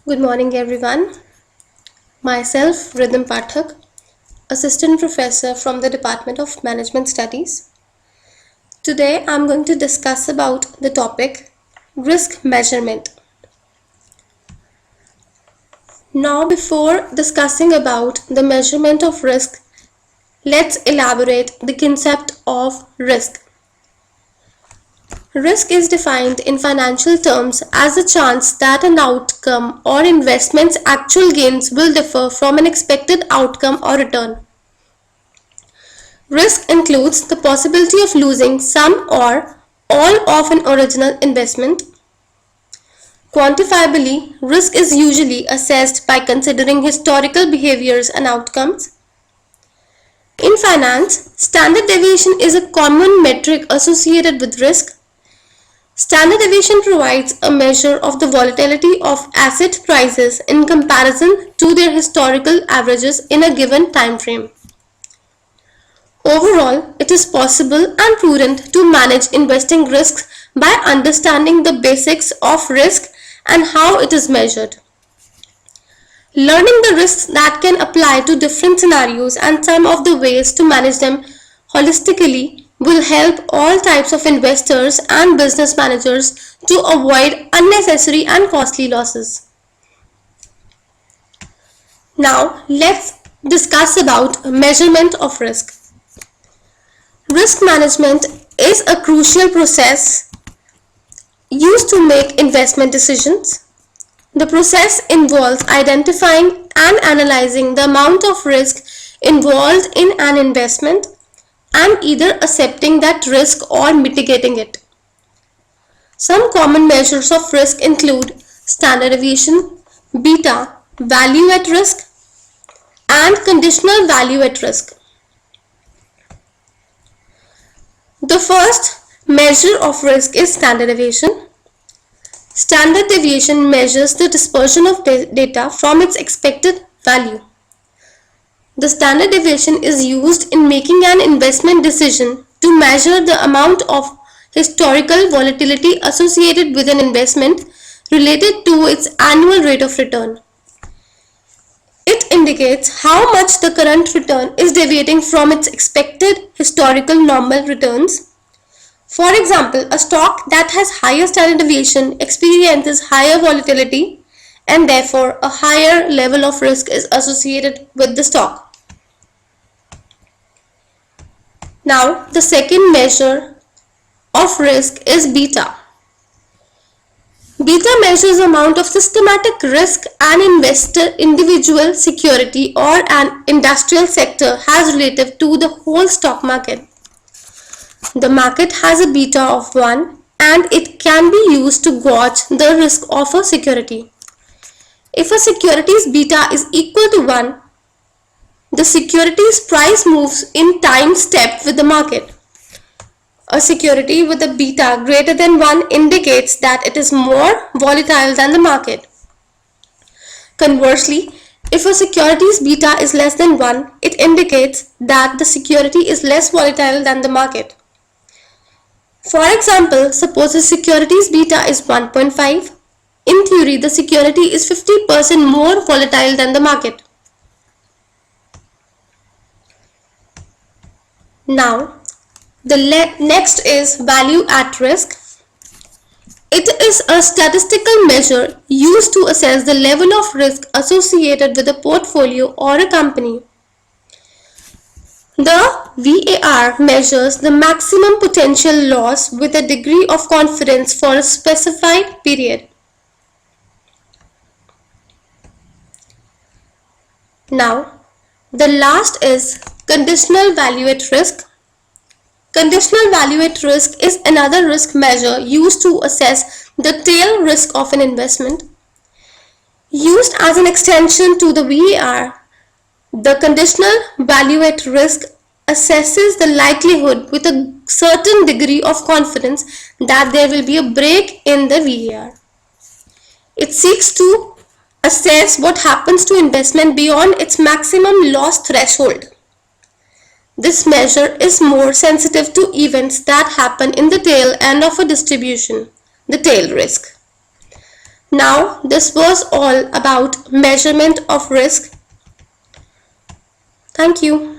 Good morning, everyone. Myself, Rhythm Pathak, Assistant Professor from the Department of Management Studies. Today, I'm going to discuss about the topic risk measurement. Now, before discussing about the measurement of risk, let's elaborate the concept of risk. Risk is defined in financial terms as a chance that an outcome or investment's actual gains will differ from an expected outcome or return. Risk includes the possibility of losing some or all of an original investment. Quantifiably, risk is usually assessed by considering historical behaviors and outcomes. In finance, standard deviation is a common metric associated with risk. Standard deviation provides a measure of the volatility of asset prices in comparison to their historical averages in a given time frame. Overall, it is possible and prudent to manage investing risks by understanding the basics of risk and how it is measured. Learning the risks that can apply to different scenarios and some of the ways to manage them holistically will help all types of investors and business managers to avoid unnecessary and costly losses. Now, let's discuss about measurement of risk. Risk management is a crucial process used to make investment decisions. The process involves identifying and analyzing the amount of risk involved in an investment and either accepting that risk or mitigating it. Some common measures of risk include standard deviation, beta, value at risk, and conditional value at risk. The first measure of risk is standard deviation. Standard deviation measures the dispersion of data from its expected value. The standard deviation is used in making an investment decision to measure the amount of historical volatility associated with an investment related to its annual rate of return. It indicates how much the current return is deviating from its expected historical normal returns. For example, a stock that has higher standard deviation experiences higher volatility and therefore a higher level of risk is associated with the stock. Now, the second measure of risk is beta. Beta measures the amount of systematic risk an individual security or an industrial sector has relative to the whole stock market. The market has a beta of 1 and it can be used to gauge the risk of a security. If a security's beta is equal to 1, the security's price moves in time step with the market. A security with a beta greater than 1 indicates that it is more volatile than the market. Conversely, if a security's beta is less than 1, it indicates that the security is less volatile than the market. For example, suppose a security's beta is 1.5. In theory, the security is 50% more volatile than the market. Now, the next is value at risk. It is a statistical measure used to assess the level of risk associated with a portfolio or a company. The VAR measures the maximum potential loss with a degree of confidence for a specified period. Now, the last is conditional value at risk. Conditional value at risk is another risk measure used to assess the tail risk of an investment. Used as an extension to the VAR, the conditional value at risk assesses the likelihood with a certain degree of confidence that there will be a break in the VAR. It seeks to assess what happens to investment beyond its maximum loss threshold. This measure is more sensitive to events that happen in the tail end of a distribution, the tail risk. Now, this was all about measurement of risk. Thank you.